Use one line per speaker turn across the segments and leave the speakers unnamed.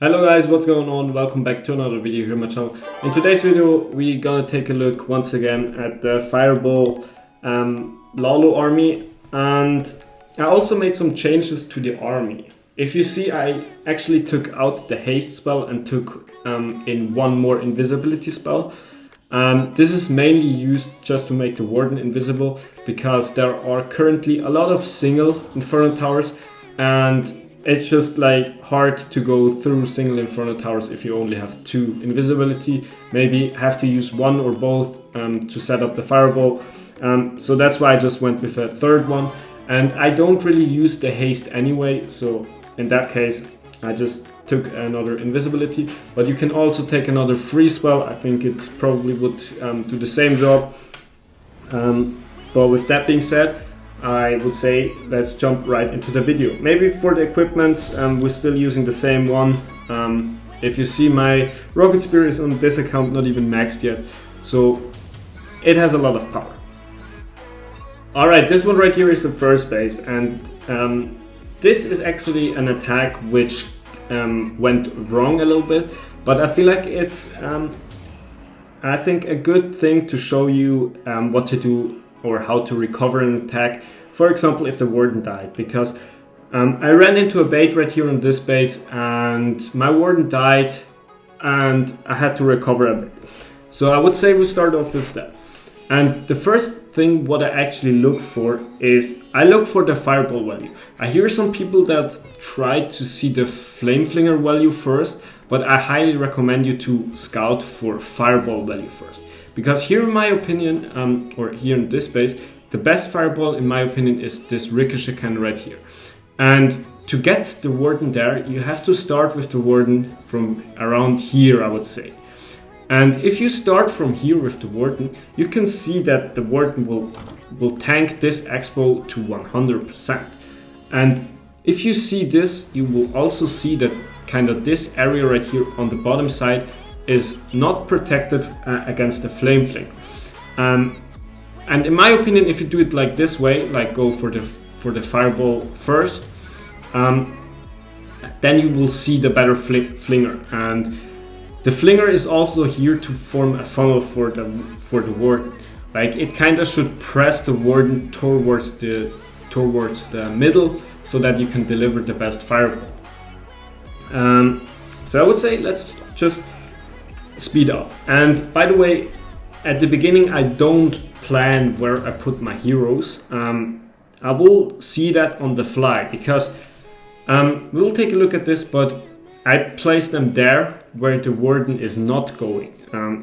Hello guys, what's going on? Welcome back to another video here on my channel. In today's video we're gonna take a look once again at the Fireball Lalo army, and I also made some changes to the army. If you see, I actually took out the haste spell and took in one more invisibility spell. This is mainly used just to make the Warden invisible, because there are currently a lot of single Inferno Towers and it's just like hard to go through single Inferno Towers if you only have 2 invisibility. Maybe have to use one or both to set up the Fireball. So that's why I just went with a third one. And I don't really use the haste anyway, so in that case I just took another invisibility. But you can also take another free spell. I think it probably would do the same job. But with that being said, I would say let's jump right into the video. Maybe for the equipments, we're still using the same one. If you see, my Rocket Spear is on this account not even maxed yet, so it has a lot of power. Alright, this one right here is the first base, and this is actually an attack which went wrong a little bit, but I feel like it's I think a good thing to show you what to do or how to recover an attack. For example, if the Warden died, because I ran into a bait right here on this base and my Warden died and I had to recover a bit. So I would say we start off with that. And the first thing what I actually look for is I look for the Fireball value. I hear some people that try to see the Flame Flinger value first, but I highly recommend you to scout for Fireball value first. Because here, in my opinion, or here in this base, the best Fireball in my opinion is this Ricochet Cannon right here. And to get the Warden there, you have to start with the Warden from around here, I would say. And if you start from here with the Warden, you can see that the Warden will tank this Expo to 100%. And if you see this, you will also see that kind of this area right here on the bottom side is not protected against the Flame Fling. And in my opinion, if you do it like this way, like go for the Fireball first, then you will see the better Flinger. And the Flinger is also here to form a funnel for the Warden. Like, it kind of should press the Warden towards the middle, so that you can deliver the best Fireball. So I would say let's just speed up. And by the way, at the beginning I don't plan where I put my heroes. I will see that on the fly, because we'll take a look at this, but I place them there where the Warden is not going.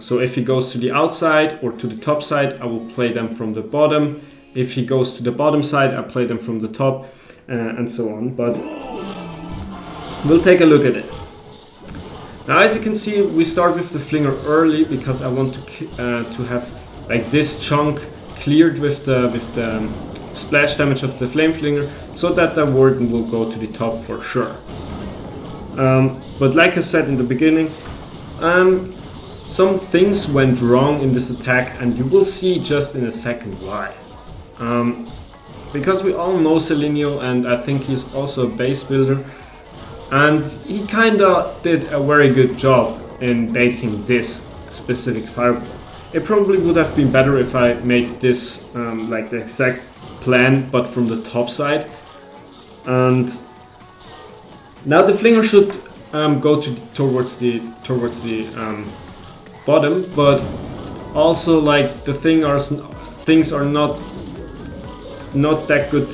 So if he goes to the outside or to the top side, I will play them from the bottom. If he goes to the bottom side, I play them from the top, and so on. But we'll take a look at it. Now, as you can see, we start with the Flinger early, because I want to have like this chunk cleared with the splash damage of the Flame Flinger, so that the Warden will go to the top for sure. But like I said in the beginning, some things went wrong in this attack, and you will see just in a second why. Because we all know Selenio, and I think he's also a base builder. And he kinda did a very good job in baiting this specific Fireball. It probably would have been better if I made this like the exact plan, but from the top side. And now the Flinger should go towards the bottom, but also like the things are not that good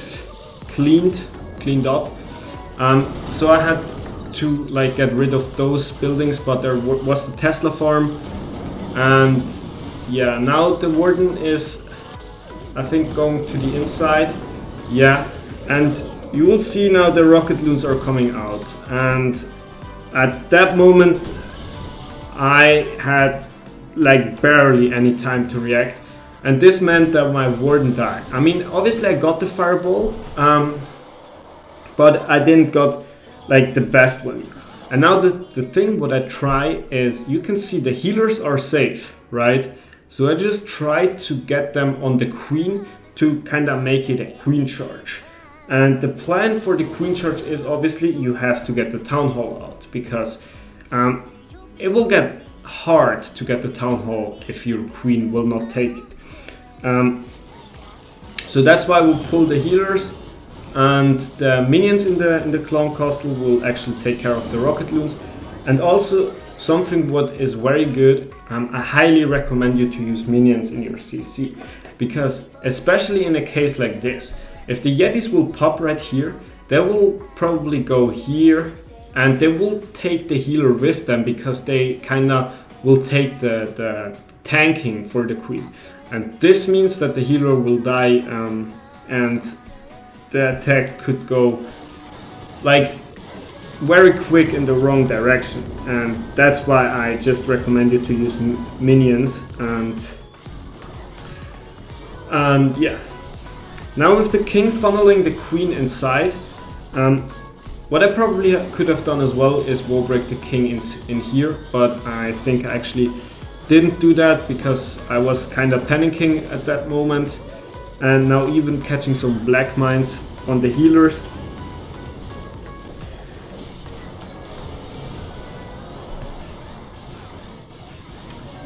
cleaned up. So I had to like get rid of those buildings, but there was the Tesla farm, and yeah, now the Warden is, I think, going to the inside. Yeah, and you will see now the rocket loons are coming out, and at that moment I had like barely any time to react, and this meant that my Warden died. I mean, obviously I got the Fireball, but I didn't got like the best one. And now the thing what I try is, you can see the healers are safe, right? So I just try to get them on the Queen to kind of make it a Queen charge. And the plan for the Queen charge is obviously you have to get the Town Hall out, because it will get hard to get the Town Hall if your queen will not take it. So that's why we'll pull the healers, and the minions in the clone castle will actually take care of the rocket loons. And also something what is very good, I highly recommend you to use minions in your CC, because especially in a case like this, if the Yetis will pop right here, they will probably go here and they will take the healer with them, because they kinda will take the tanking for the queen. And this means that the healer will die, and the attack could go like very quick in the wrong direction. And that's why I just recommend you to use minions. And yeah. Now with the king funneling the queen inside, what I probably could have done as well is wall break the king in here, but I think I actually didn't do that because I was kind of panicking at that moment, and now even catching some black mines on the healers.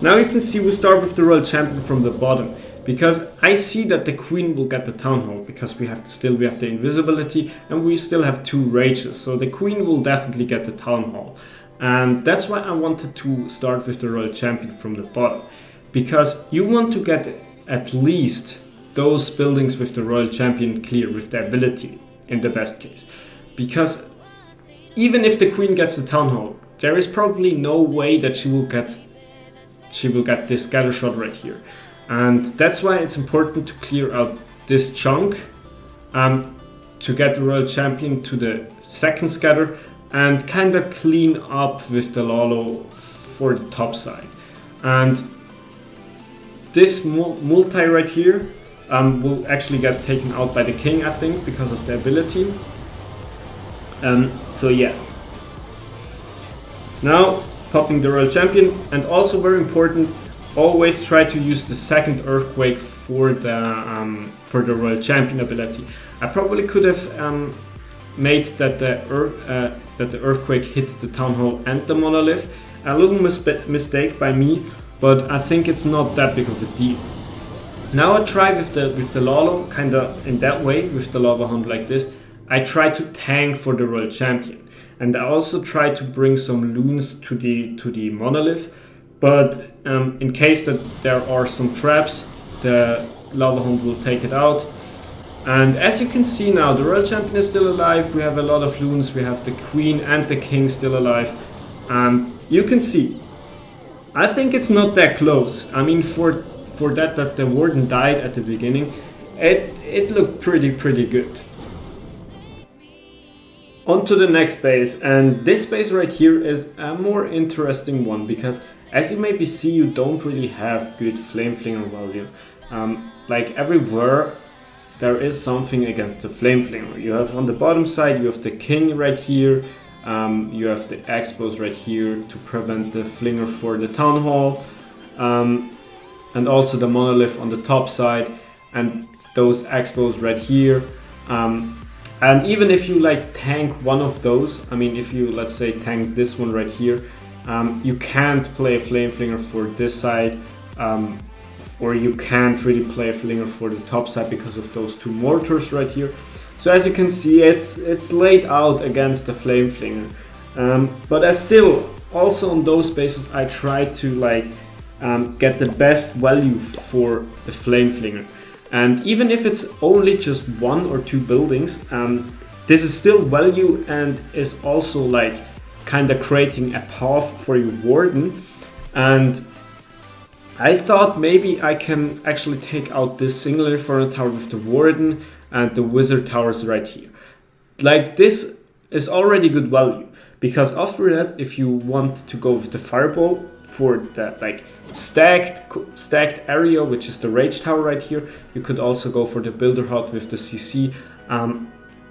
Now you can see we start with the royal champion from the bottom, because I see that the queen will get the town hall, because we have the invisibility and we still have 2 rages, so the queen will definitely get the town hall. And that's why I wanted to start with the royal champion from the bottom, because you want to get at least those buildings with the royal champion clear with the ability in the best case. Because even if the queen gets the town hall, there is probably no way that she will get this scatter shot right here. And that's why it's important to clear out this chunk to get the royal champion to the second scatter, and kind of clean up with the Lalo for the top side. And this multi right here will actually get taken out by the king, I think, because of the ability. So yeah. Now popping the royal champion, and also very important, always try to use the second earthquake for the royal champion ability. I probably could have made that the earthquake hit the town hall and the monolith. A little mistake by me, but I think it's not that big of a deal. Now I try with the Lalo kind of in that way, with the lava hound like this. I try to tank for the royal champion, and I also try to bring some loons to the monolith. But in case that there are some traps, the lava hound will take it out. And as you can see now, the royal champion is still alive. We have a lot of loons. We have the queen and the king still alive. And you can see, I think it's not that close. I mean, for that the warden died at the beginning, it looked pretty good. On to the next base, and this base right here is a more interesting one, because as you maybe see, you don't really have good flame flinger value. Like everywhere there is something against the flame flinger. You have on the bottom side, you have the king right here, you have the expos right here to prevent the flinger for the town hall, and also the monolith on the top side, and those expos right here. And even if you like tank one of those, I mean, if you let's say tank this one right here, you can't play a flame flinger for this side, or you can't really play a flinger for the top side because of those 2 mortars right here. So as you can see, it's laid out against the flame flinger. But I still, also on those bases, I try to like get the best value for the flame flinger. And even if it's only just 1 or 2 buildings, this is still value, and is also like kind of creating a path for your warden. And I thought maybe I can actually take out this single inferno tower with the warden and the wizard towers right here. Like, this is already good value, because after that, if you want to go with the fireball for that like stacked area, which is the rage tower right here, you could also go for the builder hut with the CC.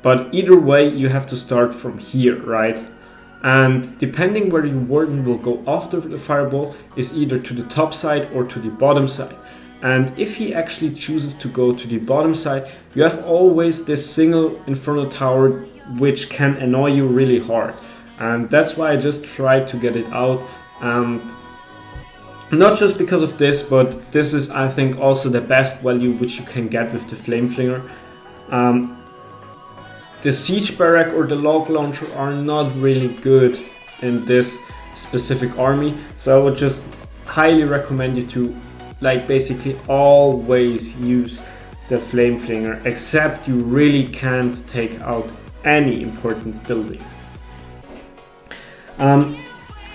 But either way, you have to start from here, right? And depending where your warden will go after the fireball is either to the top side or to the bottom side. And if he actually chooses to go to the bottom side, you have always this single inferno tower which can annoy you really hard. and that's why I just tried to get it out. And not just because of this, but this is, I think, also the best value which you can get with the Flame Flinger. The Siege Barrack or the Log Launcher are not really good in this specific army, so I would just highly recommend you to like basically always use the Flame Flinger, except you really can't take out any important building.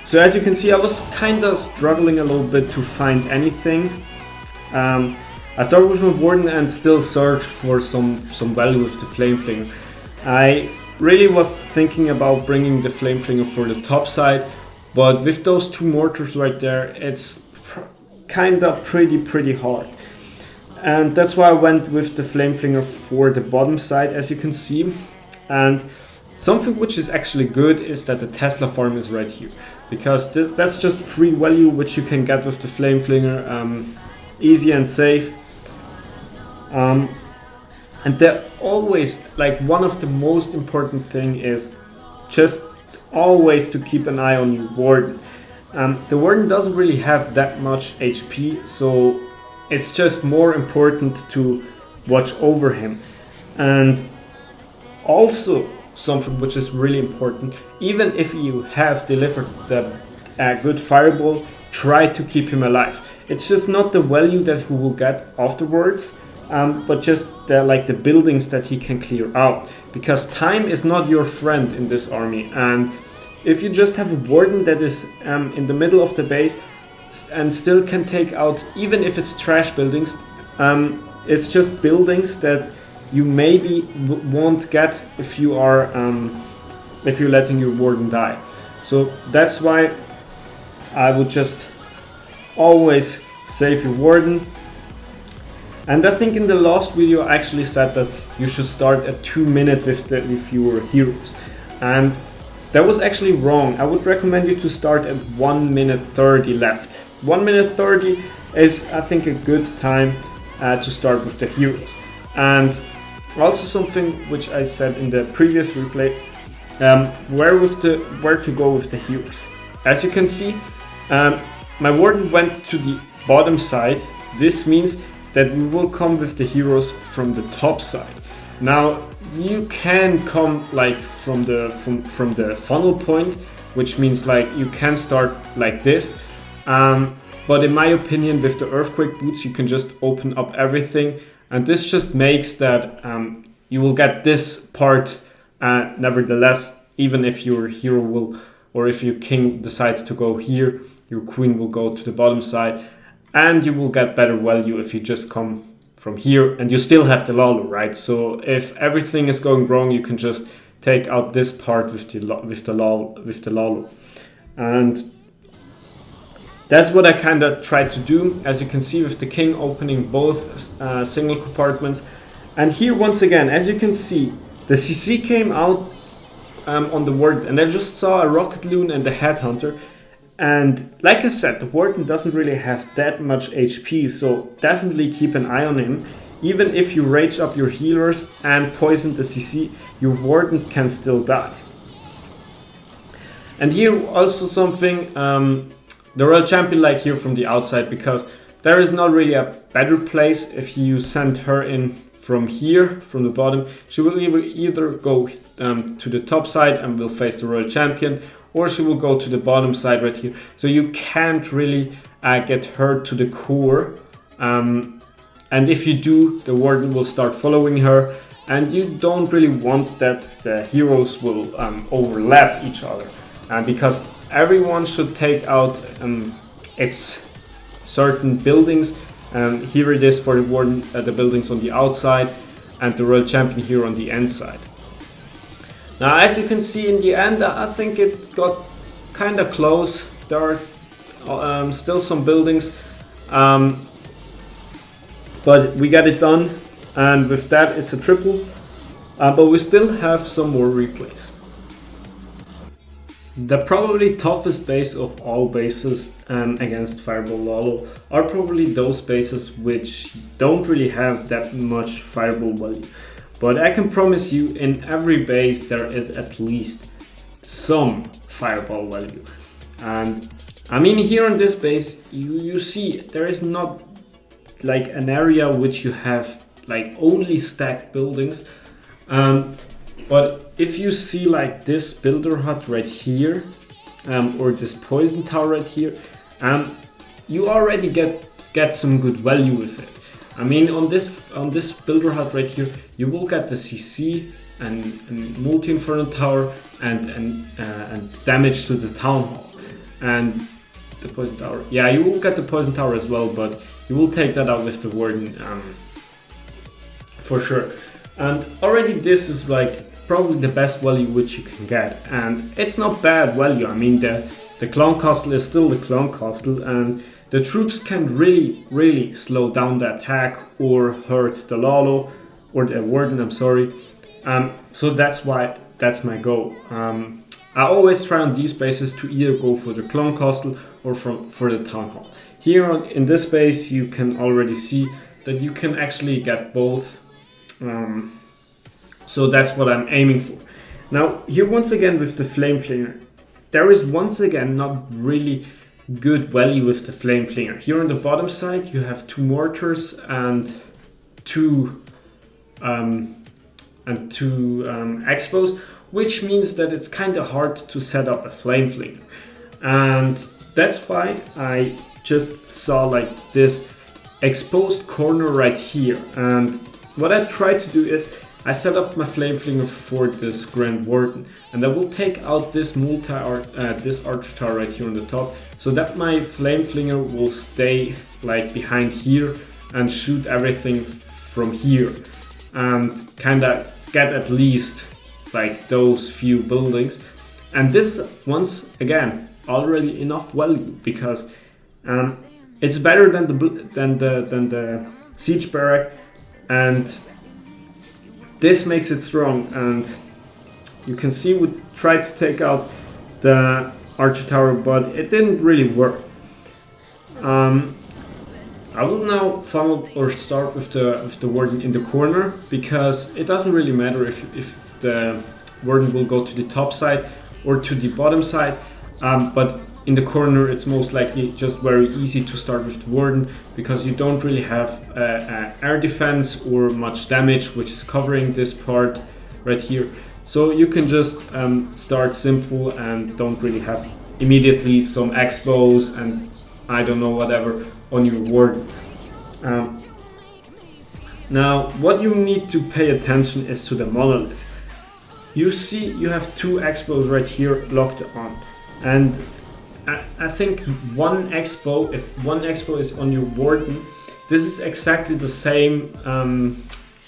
So as you can see, I was kind of struggling a little bit to find anything. I started with a Warden and still searched for some value with the Flame Flinger. I really was thinking about bringing the Flame Flinger for the top side, but with those two mortars right there, it's kind of pretty hard. And that's why I went with the Flame Flinger for the bottom side, as you can see. And something which is actually good is that the Tesla farm is right here, because that's just free value which you can get with the Flame Flinger, easy and safe. And they're always, like, one of the most important thing is just always to keep an eye on your Warden. The Warden doesn't really have that much HP, so it's just more important to watch over him. And also something which is really important, even if you have delivered the good fireball, try to keep him alive. It's just not the value that he will get afterwards, but just the buildings that he can clear out, because time is not your friend in this army. And if you just have a Warden that is in the middle of the base and still can take out, even if it's trash buildings, it's just buildings that you maybe won't get if you are if you're letting your Warden die. So that's why I would just always save your Warden. And I think in the last video I actually said that you should start at 2 minutes with your heroes, and that was actually wrong. I would recommend you to start at 1 minute 30 left. 1 minute 30 is, I think, a good time to start with the heroes. And also something which I said in the previous replay, where to go with the heroes. As you can see, my Warden went to the bottom side. This means that we will come with the heroes from the top side. Now you can come like from the funnel point, which means like you can start like this. But in my opinion, with the earthquake boots, you can just open up everything, and this just makes that you will get this part nevertheless, even if your hero will, or if your king decides to go here, your queen will go to the bottom side, and you will get better value if you just come from here, and you still have the Lalo, right? So if everything is going wrong, you can just take out this part with the Lalo. And that's what I kind of tried to do, as you can see, with the king opening both single compartments. And here once again, as you can see, the CC came out on the Warden, and I just saw a Rocket Loon and the Headhunter. And like I said, the Warden doesn't really have that much HP, so definitely keep an eye on him. Even if you rage up your healers and poison the CC, your Wardens can still die. And here also something, the Royal Champion like here from the outside, because there is not really a better place. If you send her in from here, from the bottom, she will either go to the top side and will face the Royal Champion, or she will go to the bottom side right here. So you can't really get her to the core. And if you do, the Warden will start following her, and you don't really want that the heroes will overlap each other. Because everyone should take out its certain buildings. Here it is for the Warden, the buildings on the outside, and the Royal Champion here on the inside. Now, as you can see, in the end, I think it got kind of close. There are still some buildings, but we got it done, and with that it's a triple, but we still have some more replays. The probably toughest base of all bases against Fireball Lalo are probably those bases which don't really have that much Fireball value. But I can promise you, in every base there is at least some fireball value. And I mean, here on this base, you see there is not like an area which you have like only stacked buildings. But if you see like this builder hut right here, or this poison tower right here, you already get some good value with it. I mean, on this builder hut right here, you will get the CC and multi-inferno tower and damage to the town hall and the poison tower. Yeah, you will get the poison tower as well, but you will take that out with the warden for sure. And already this is like probably the best value which you can get, and it's not bad value. I mean, the clown castle is still the clown castle, and the troops can really slow down the attack or hurt the Lalo or the warden, I'm sorry. So that's my goal. I always try on these bases to either go for the clown castle or for the town hall. Here in this base you can already see that you can actually get both. So that's what I'm aiming for. Now here once again with the flame flinger, there is once again not really good value with the flame flinger. Here on the bottom side you have 2 mortars and two expos, which means that it's kind of hard to set up a flame flinger. And that's why I just saw like this exposed corner right here. And what I try to do is I set up my flame flinger for this Grand Warden, and I will take out this this archer tower right here on the top, so that my flame flinger will stay like behind here and shoot everything from here, and kind of get at least like those few buildings. And this is once again already enough value, because it's better than the siege barrack, and this makes it strong. And you can see we tried to take out the archer tower, but it didn't really work. I will now funnel or start with the warden in the corner, because it doesn't really matter if the warden will go to the top side or to the bottom side, but in the corner it's most likely just very easy to start with the warden, because you don't really have air defense or much damage which is covering this part right here. So you can just start simple and don't really have immediately some expos and I don't know whatever on your warden. Now what you need to pay attention is to the monolith. You see you have 2 expos right here locked on, and I think if one expo is on your warden, this is exactly the same.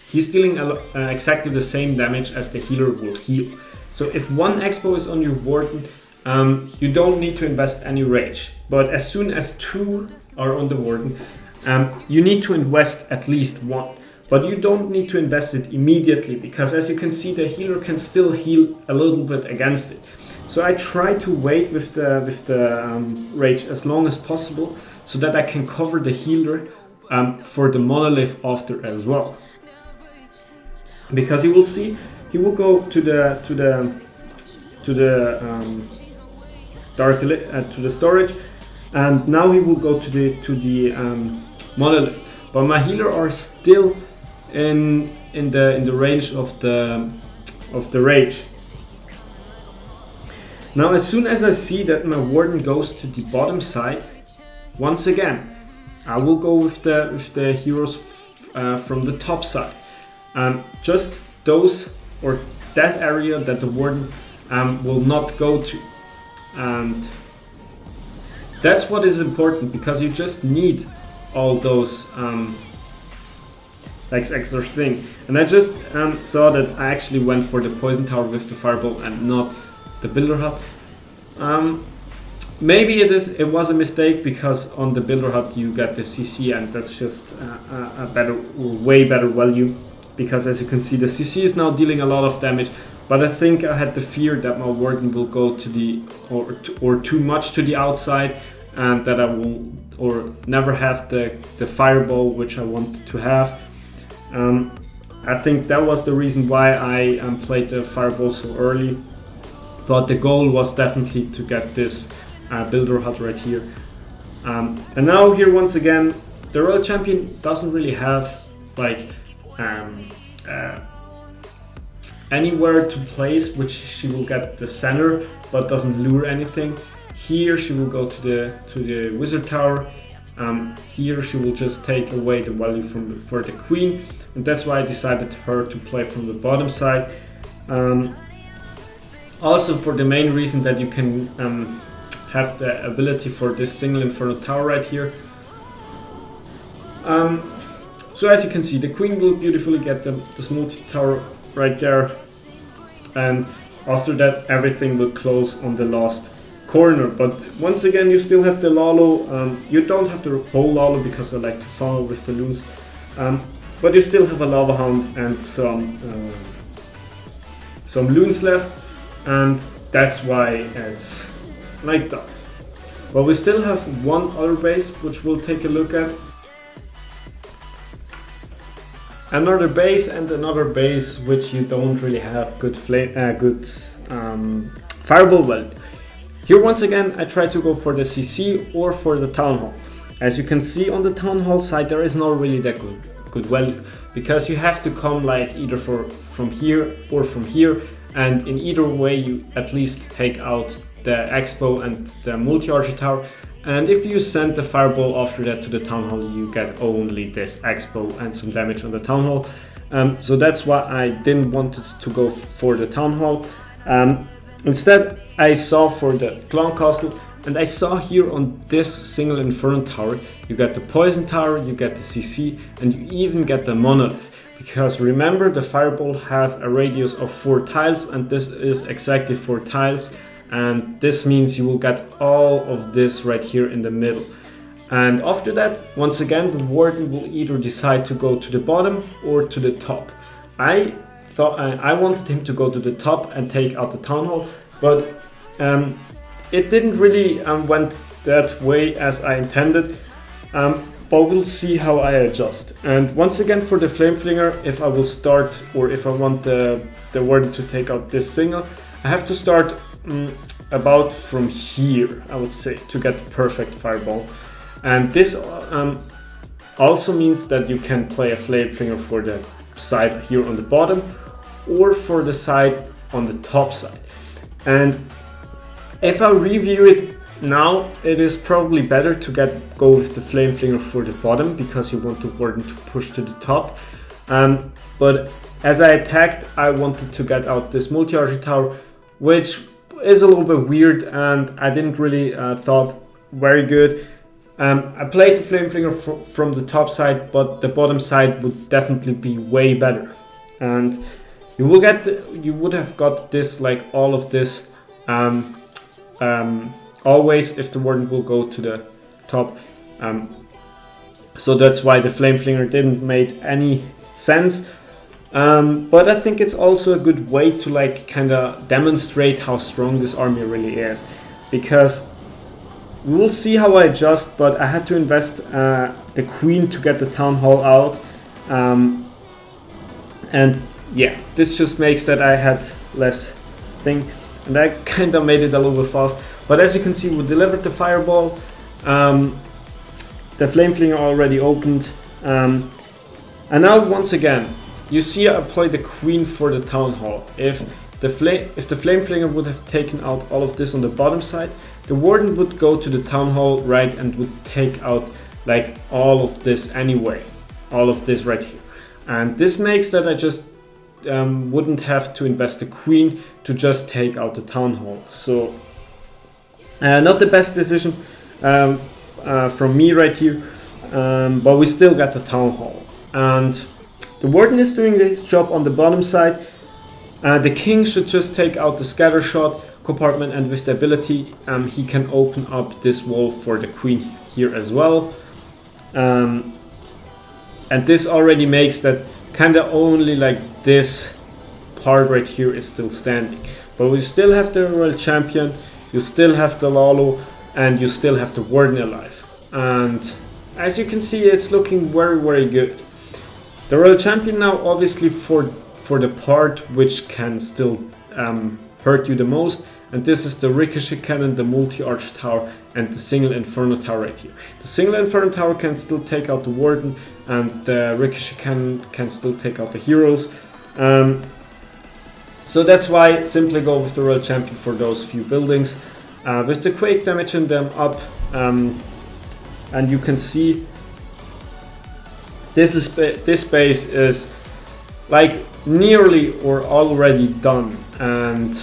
He's dealing exactly the same damage as the healer will heal. So if one expo is on your warden, you don't need to invest any rage. But as soon as 2 are on the warden, you need to invest at least 1. But you don't need to invest it immediately, because as you can see, the healer can still heal a little bit against it. So I try to wait with the rage as long as possible, so that I can cover the healer for the monolith after as well. Because you will see, he will go to the storage, and now he will go to the monolith. But my healer are still in the range of the rage. Now as soon as I see that my warden goes to the bottom side, once again I will go with the heroes from the top side. Just those or that area that the warden will not go to. And that's what is important, because you just need all those like extra thing. And I just saw that I actually went for the poison tower with the fireball and not the builder hut. Maybe it was a mistake, because on the builder hut you get the CC, and that's just a way better value, because as you can see the CC is now dealing a lot of damage. But I think I had the fear that my warden will go to the or too much to the outside, and that I will or never have the fireball which I want to have. I think that was the reason why I played the fireball so early. but the goal was definitely to get this builder hut right here. And now here once again, the Royal Champion doesn't really have like anywhere to place, which she will get the center, but doesn't lure anything. Here she will go to the Wizard Tower. Here she will just take away the value for the Queen, and that's why I decided her to play from the bottom side. Also for the main reason that you can have the ability for this single Inferno Tower right here. So as you can see, the Queen will beautifully get this multi-tower right there, and after that everything will close on the last corner. But once again, you still have the Lalo. You don't have the whole Lalo because I like to follow with the loons, but you still have a Lava Hound and some loons left, and that's why it's like that. But we still have one other base which we'll take a look at. Another base and another base which you don't really have good fireball value. Here once again I try to go for the CC or for the Town Hall. As you can see on the Town Hall side, there is not really that good value, because you have to come like either from here or from here, and in either way you at least take out the Expo and the multi-archer tower. And if you send the fireball after that to the Town Hall, you get only this Expo and some damage on the Town Hall. So that's why I didn't want to go for the Town Hall. Instead, I saw for the Clown Castle, and I saw here on this single Inferno Tower, you get the Poison Tower, you get the CC, and you even get the Monolith. Because remember, the fireball have a radius of 4 tiles, and this is exactly 4 tiles. And this means you will get all of this right here in the middle. And after that, once again, the Warden will either decide to go to the bottom or to the top. I thought I wanted him to go to the top and take out the Town Hall, but it didn't really went that way as I intended. But we'll see how I adjust. And once again, for the Flame Flinger, if I will start, or if I want the Warden to take out this single, I have to start about from here, I would say, to get the perfect fireball. And this also means that you can play a Flame Flinger for the side here on the bottom, or for the side on the top side. And if I review it now, it is probably better to go with the Flame Flinger for the bottom, because you want the Warden to push to the top. But as I attacked, I wanted to get out this multi-archer tower, which is a little bit weird, and I didn't really thought very good. I played the Flame Flinger from the top side, but the bottom side would definitely be way better. And you would have got this, like all of this, always if the Warden will go to the top. So that's why the Flame Flinger didn't make any sense. But I think it's also a good way to like kind of demonstrate how strong this army really is, because we will see how I adjust, but I had to invest the Queen to get the Town Hall out, and yeah, this just makes that I had less thing, and I kind of made it a little bit fast. But as you can see, we delivered the fireball, the Flame Flinger already opened, and now once again, you see I applied the Queen for the Town Hall. If the Flame Flinger would have taken out all of this on the bottom side, the Warden would go to the Town Hall right and would take out like all of this anyway. All of this right here. And this makes that I just wouldn't have to invest the Queen to just take out the Town Hall. So not the best decision from me right here, but we still got the Town Hall. And the Warden is doing his job on the bottom side. The King should just take out the scatter shot compartment, and with the ability he can open up this wall for the Queen here as well. And this already makes that kind of only like this part right here is still standing. But we still have the Royal Champion, you still have the Lalo, and you still have the Warden alive. And as you can see, it's looking very, very good. The Royal Champion now, obviously for the part which can still hurt you the most, and this is the ricochet cannon, the multi-arch tower, and the single inferno tower right here. The single inferno tower can still take out the warden, and the ricochet cannon can still take out the heroes. So that's why simply go with the royal champion for those few buildings. With the quake damaging them up, and you can see this base is like nearly or already done, and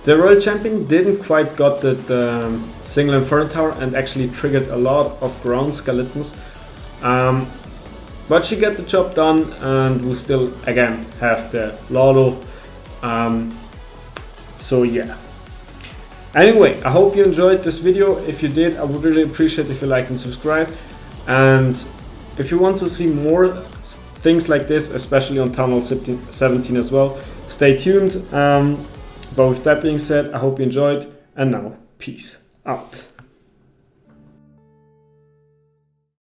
the royal champion didn't quite got the single inferno tower and actually triggered a lot of ground skeletons, but she got the job done, and we still again have the Lalo. So yeah. Anyway, I hope you enjoyed this video. If you did, I would really appreciate if you like and subscribe. And if you want to see more things like this, especially on Town Hall 17 as well, stay tuned. But with that being said, I hope you enjoyed, and now peace out.